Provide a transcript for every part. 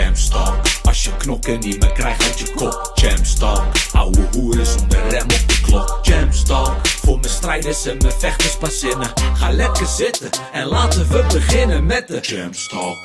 ChampsTalk, als je knokken niet meer krijgt uit je kop. ChampsTalk, ouwe hoeren zonder rem op de klok. ChampsTalk, voor mijn strijders en mijn vechters passinnen. Ga lekker zitten en laten we beginnen met de ChampsTalk.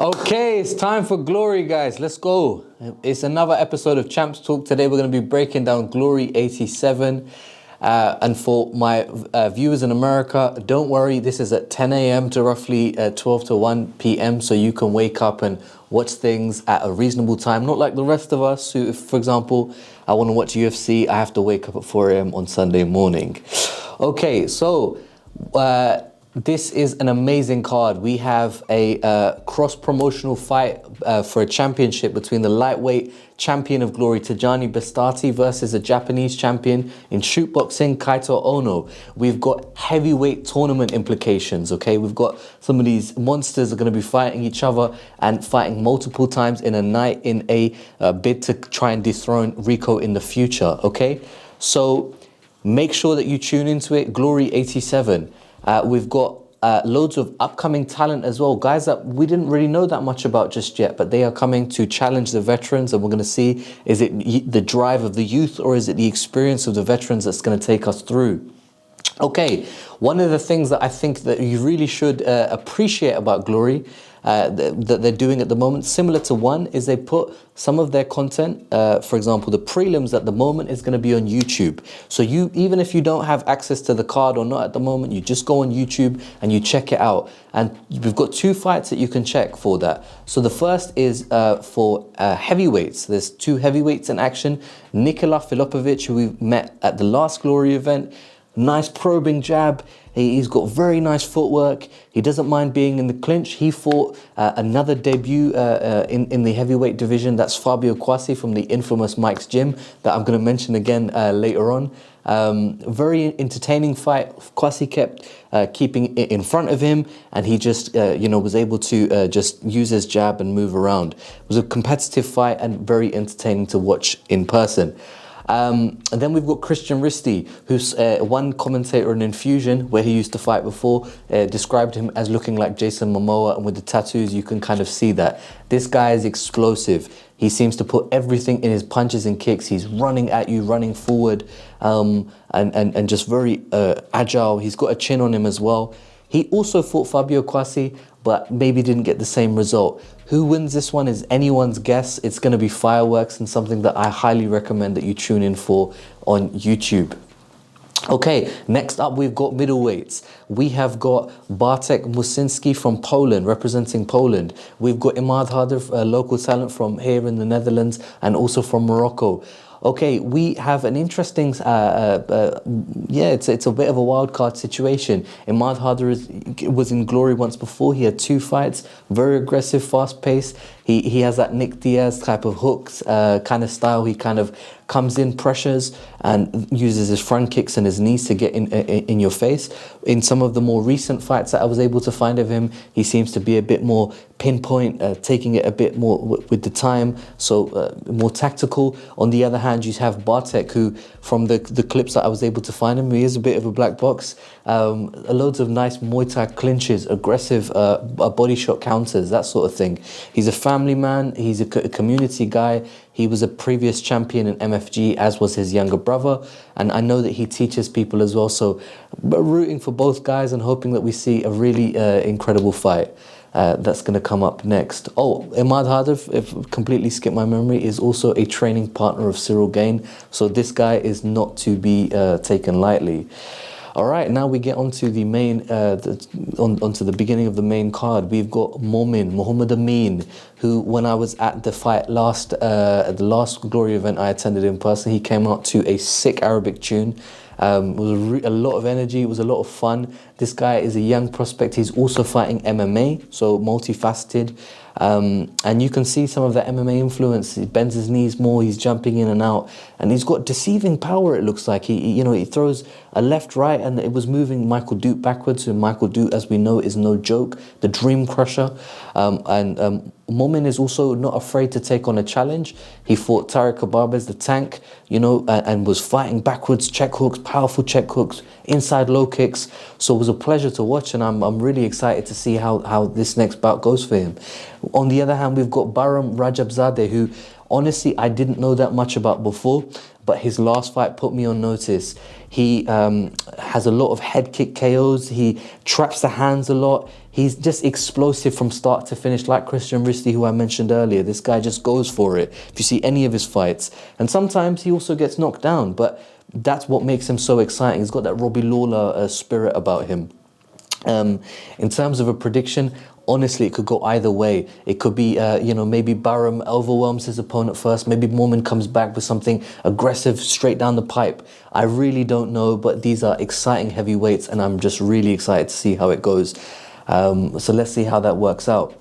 Okay, it's time for Glory, guys. Let's go. It's another episode of ChampsTalk. Today we're going to be breaking down Glory 87. And for my viewers in America, don't worry, this is at 10 a.m. to roughly 12 to 1 p.m. So you can wake up and watch things at a reasonable time. Not like the rest of us who, if, for example, I want to watch UFC, I have to wake up at 4 a.m. on Sunday morning. Okay, so this is an amazing card. We have a cross-promotional fight for a championship between the lightweight champion of Glory, Tyjani Beztati, versus a Japanese champion in shootboxing, Kaito Ono. We've got heavyweight tournament implications, okay? We've got some of these monsters are going to be fighting each other and fighting multiple times in a night in a bid to try and dethrone Rico in the future, okay? So make sure that you tune into it. Glory 87. We've got loads of upcoming talent as well. Guys that we didn't really know that much about just yet, but they are coming to challenge the veterans, and we're going to see, is it the drive of the youth or is it the experience of the veterans that's going to take us through? Okay, one of the things that I think that you really should appreciate about Glory that they're doing at the moment, similar to One, is they put some of their content, for example, the prelims at the moment is going to be on YouTube. So you, even if you don't have access to the card or not at the moment, you just go on YouTube and you check it out. And we've got two fights that you can check for that. So the first is for heavyweights. There's two heavyweights in action. Nikola Filipovic, who we met at the last Glory event. Nice probing jab. He's got very nice footwork. He doesn't mind being in the clinch. He fought another debut in the heavyweight division. That's Fabio Quassi from the infamous Mike's Gym that I'm going to mention again later on. Very entertaining fight. Quassi kept keeping it in front of him, and he just was able to just use his jab and move around. It was a competitive fight and very entertaining to watch in person. And then we've got Christian Risti, who's one commentator in Infusion, where he used to fight before, described him as looking like Jason Momoa, and with the tattoos you can kind of see that. This guy is explosive. He seems to put everything in his punches and kicks. He's running at you, running forward, and just very agile. He's got a chin on him as well. He also fought Fabio Quassi, but maybe didn't get the same result. Who wins this one is anyone's guess. It's going to be fireworks and something that I highly recommend that you tune in for on YouTube. Okay, next up we've got middleweights. We have got Bartek Musinski from Poland, representing Poland. We've got Imad Hadr, a local talent from here in the Netherlands, and also from Morocco. Okay, we have an interesting, it's a bit of a wild card situation. Imad Hadr was in Glory once before. He had two fights, very aggressive, fast pace. He has that Nick Diaz type of hooks kind of style. He kind of comes in, pressures, and uses his front kicks and his knees to get in your face. In some of the more recent fights that I was able to find of him, he seems to be a bit more pinpoint, taking it a bit more with the time, so more tactical. On the other hand, you have Bartek, who, from the clips that I was able to find him, he is a bit of a black box. Loads of nice Muay Thai clinches, aggressive body shot counters, that sort of thing. He's a family man, he's a community guy. He was a previous champion in MFG, as was his younger brother. And I know that he teaches people as well. So rooting for both guys and hoping that we see a really incredible fight that's going to come up next. Oh, Imad Hadr, if completely skipped my memory, is also a training partner of Cyril Gain. So this guy is not to be taken lightly. All right, now we get onto the main, onto the beginning of the main card. We've got Mohamed Amin, who, when I was at the fight at the last Glory event I attended in person, he came out to a sick Arabic tune. It was a lot of energy. It was a lot of fun. This guy is a young prospect. He's also fighting MMA, so multifaceted. And you can see some of the MMA influence. He bends his knees more. He's jumping in and out, and he's got deceiving power. It looks like he throws a left, right, and it was moving Michael Dute backwards. And Michael Dute, as we know, is no joke. The Dream Crusher, and Momin is also not afraid to take on a challenge. He fought Tariq Ababez, the tank, you know, and was fighting backwards check hooks, powerful check hooks, inside low kicks. So it was a pleasure to watch, and I'm really excited to see how this next bout goes for him. On the other hand, we've got Bahram Rajabzadeh, who honestly I didn't know that much about before, but his last fight put me on notice. He has a lot of head kick KOs. He traps the hands a lot. He's just explosive from start to finish, like Christian Risti, who I mentioned earlier. This guy just goes for it if you see any of his fights. And sometimes he also gets knocked down, but that's what makes him so exciting. He's got that Robbie Lawler spirit about him. In terms of a prediction, honestly, it could go either way. It could be, you know, maybe Bahram overwhelms his opponent first. Maybe Momin comes back with something aggressive straight down the pipe. I really don't know, but these are exciting heavyweights, and I'm just really excited to see how it goes. So let's see how that works out.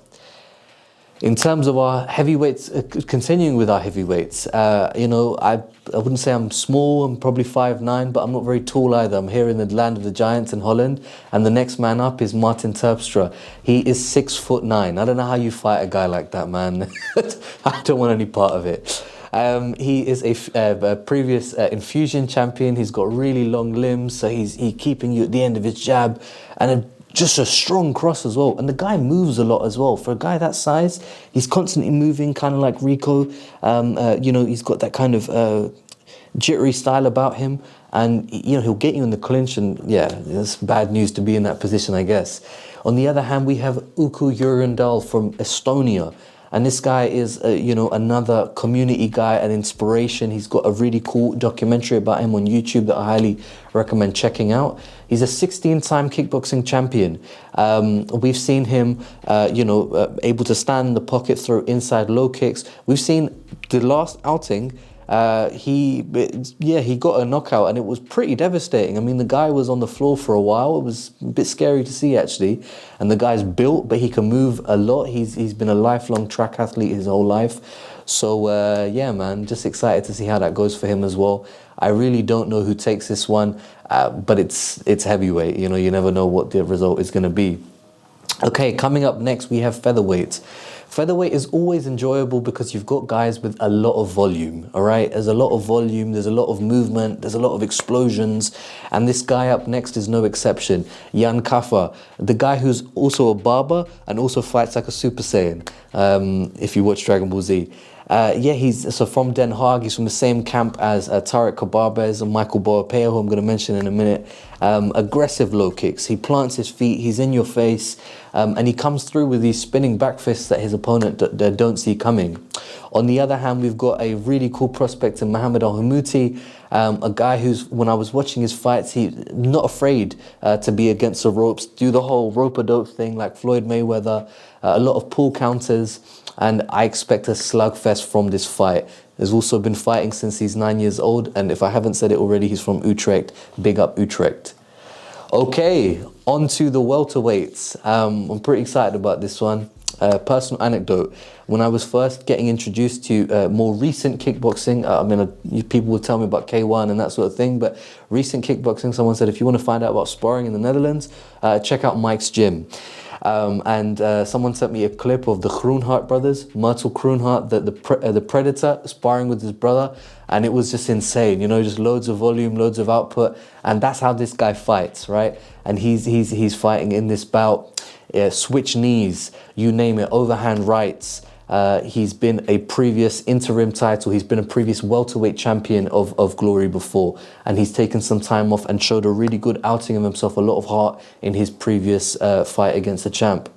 In terms of our heavyweights, continuing with our heavyweights, you know, I wouldn't say I'm small. I'm probably 5'9", but I'm not very tall either. I'm here in the land of the giants in Holland, and the next man up is Martin Terpstra. He is 6'9". I don't know how you fight a guy like that, man. I don't want any part of it. He is a previous infusion champion. He's got really long limbs, so he's keeping you at the end of his jab, and just a strong cross as well. And the guy moves a lot as well. For a guy that size, he's constantly moving, kind of like Rico. You know, he's got that kind of jittery style about him. And, you know, he'll get you in the clinch. And, yeah, it's bad news to be in that position, I guess. On the other hand, we have Uku Jurgendal from Estonia. And this guy is, you know, another community guy, an inspiration. He's got a really cool documentary about him on YouTube that I highly recommend checking out. He's a 16-time kickboxing champion. We've seen him, you know, able to stand in the pocket, throw inside low kicks. We've seen the last outing, he got a knockout, and it was pretty devastating. I mean, the guy was on the floor for a while. It was a bit scary to see, actually. And the guy's built, but he can move a lot. He's been a lifelong track athlete his whole life. So, yeah, man, just excited to see how that goes for him as well. I really don't know who takes this one, but it's heavyweight. You know, you never know what the result is going to be. Okay, coming up next, we have featherweight. Featherweight is always enjoyable because you've got guys with a lot of volume, all right? There's a lot of volume, there's a lot of movement, there's a lot of explosions, and this guy up next is no exception. Jan Kaffa, the guy who's also a barber and also fights like a Super Saiyan, if you watch Dragon Ball Z. Yeah, he's from Den Haag. He's from the same camp as Tariq Ababez and Michael Boapea, who I'm going to mention in a minute. Aggressive low kicks. He plants his feet. He's in your face. And he comes through with these spinning back fists that his opponent don't see coming. On the other hand, we've got a really cool prospect in Mohamed Al-Hamouti, a guy who's, when I was watching his fights, he's not afraid to be against the ropes, do the whole rope-a-dope thing like Floyd Mayweather, a lot of pull counters, and I expect a slugfest from this fight. He's also been fighting since he's 9 years old, and if I haven't said it already, he's from Utrecht. Big up Utrecht. Okay, on to the welterweights. I'm pretty excited about this one. Personal anecdote. When I was first getting introduced to more recent kickboxing, I mean, people would tell me about K1 and that sort of thing, but recent kickboxing, someone said, if you want to find out about sparring in the Netherlands, check out Mike's gym. And someone sent me a clip of the Groenhart brothers, Myrtle Groenhart, the Predator, sparring with his brother, and it was just insane, you know, just loads of volume, loads of output, and that's how this guy fights, right? And he's fighting in this bout, switch knees, you name it, overhand rights. He's been a previous interim title. He's been a previous welterweight champion of Glory before. And he's taken some time off and showed a really good outing of himself, a lot of heart in his previous fight against the champ.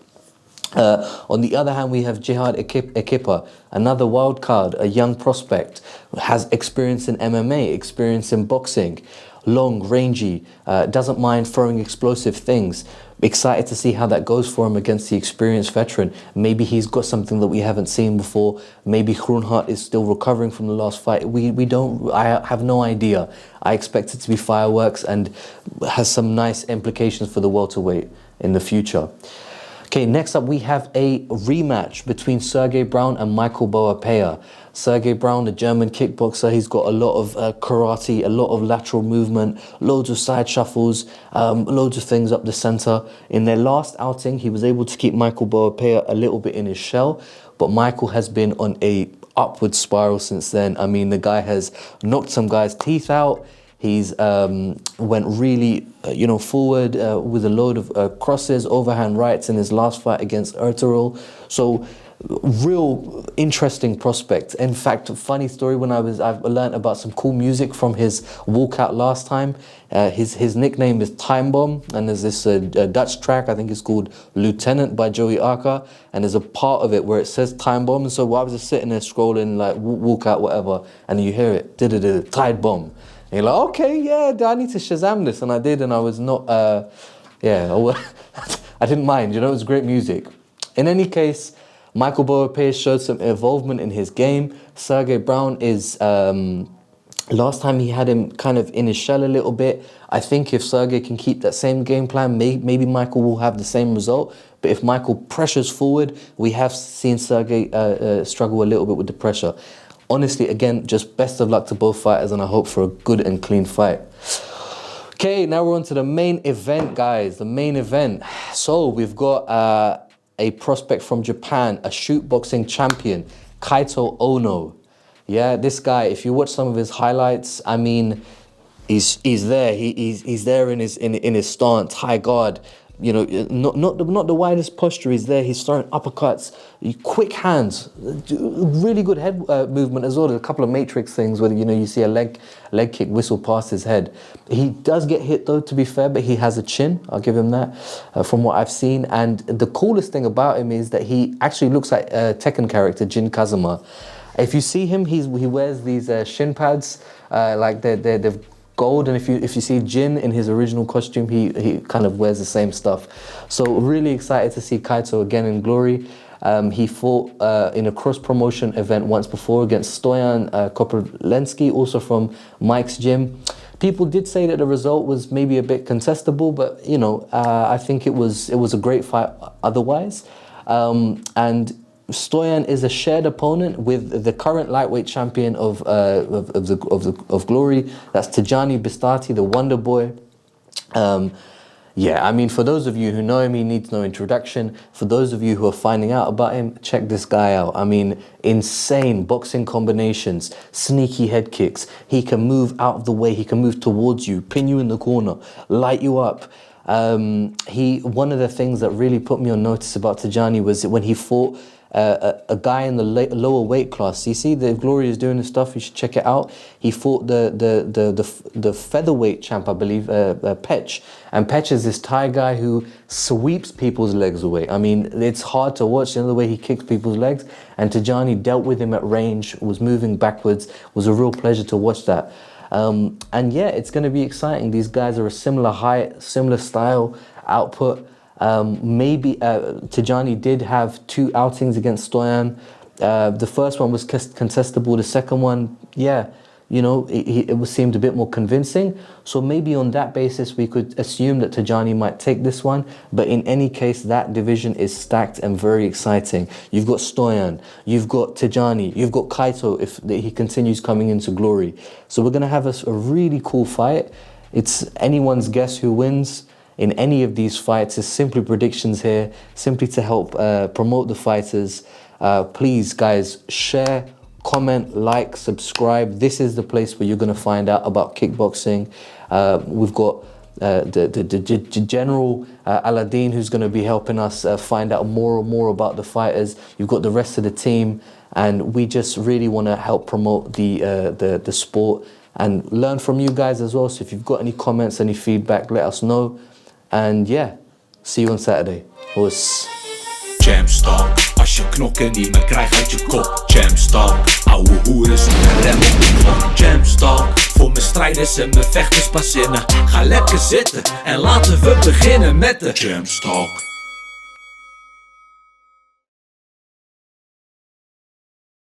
On the other hand, we have Jihad Ekipa, another wild card, a young prospect, has experience in MMA, experience in boxing, long, rangy, doesn't mind throwing explosive things. Excited to see how that goes for him against the experienced veteran. Maybe he's got something that we haven't seen before. Maybe Groenhart is still recovering from the last fight. I have no idea. I expect it to be fireworks and has some nice implications for the welterweight in the future. Okay, next up we have a rematch between Sergey Brown and Michael Boapea. Sergey Brown, the German kickboxer, he's got a lot of karate, a lot of lateral movement, loads of side shuffles, loads of things up the center. In their last outing, he was able to keep Michael Boapea a little bit in his shell. but Michael has been on a upward spiral since then. I mean, the guy has knocked some guys' teeth out. He's went really, forward with a load of crosses, overhand rights in his last fight against Ertugrul. So, real interesting prospect. In fact, funny story, I've learned about some cool music from his walkout last time. His nickname is Time Bomb, and there's this Dutch track, I think it's called Lieutenant by Joey Arca, and there's a part of it where it says Time Bomb. And so while I was just sitting there scrolling, like walkout, whatever, and you hear it, Tide Bomb. And you're like, okay, yeah, I need to Shazam this. And I did, and I was not, I didn't mind, it was great music. In any case, Michael Boa-Pei showed some involvement in his game. Sergey Brown is, last time he had him kind of in his shell a little bit. I think if Sergey can keep that same game plan, maybe Michael will have the same result. But if Michael pressures forward, we have seen Sergey struggle a little bit with the pressure. Honestly, again, just best of luck to both fighters, and I hope for a good and clean fight. Okay, now we're on to the main event, guys. The main event. So we've got a prospect from Japan, a shoot boxing champion, Kaito Ono. Yeah, this guy, if you watch some of his highlights, I mean, he's there. He's there in his stance, high guard. Not the widest posture. He's there. He's throwing uppercuts, quick hands, really good head movement as well. There's a couple of matrix things where you see a leg kick whistle past his head. He does get hit though, to be fair, but he has a chin. I'll give him that from what I've seen. And the coolest thing about him is that he actually looks like a Tekken character, Jin Kazuma. If you see him, he wears these shin pads, like they've gold, and if you see Jin in his original costume, he kind of wears the same stuff. So really excited to see Kaito again in glory. He fought in a cross-promotion event once before against Stoyan Kopylensky, also from Mike's gym. People did say that the result was maybe a bit contestable, but I think it was a great fight otherwise. And Stoyan is a shared opponent with the current lightweight champion of Glory. That's Tyjani Beztati, the Wonder Boy. I mean, for those of you who know him, he needs no introduction. For those of you who are finding out about him, check this guy out. I mean, insane boxing combinations, sneaky head kicks. He can move out of the way. He can move towards you, pin you in the corner, light you up. One of the things that really put me on notice about Tyjani was when he fought a guy in the lower weight class. You see, the Glory is doing this stuff. You should check it out. He fought the featherweight champ, I believe, Pech. And Pech is this Thai guy who sweeps people's legs away. I mean, it's hard to watch the way he kicks people's legs. And Tyjani dealt with him at range, was moving backwards. It was a real pleasure to watch that. And yeah, it's going to be exciting. These guys are a similar height, similar style, output. Maybe Tyjani did have 2 outings against Stoyan. The first one was contestable. The second one, it seemed a bit more convincing. So maybe on that basis, we could assume that Tyjani might take this one. But in any case, that division is stacked and very exciting. You've got Stoyan, you've got Tyjani, you've got Kaito if he continues coming into glory. So we're going to have a really cool fight. It's anyone's guess who wins in any of these fights. It's simply predictions here, simply to help promote the fighters. Please, guys, share, comment, like, subscribe. This is the place where you're going to find out about kickboxing. We've got the General Aladdin, who's going to be helping us find out more and more about the fighters. You've got the rest of the team, and we just really want to help promote the sport and learn from you guys as well. So if you've got any comments, any feedback, let us know. And yeah, see you on Saturday. ChampsTalk, als je knokken niet meer krijgt uit je kop. ChampsTalk, ouwe hoeren zonder rem op de klok. ChampsTalk, voor mijn strijders en mijn vechters pas zinnen. Ga lekker zitten en laten we beginnen met de ChampsTalk.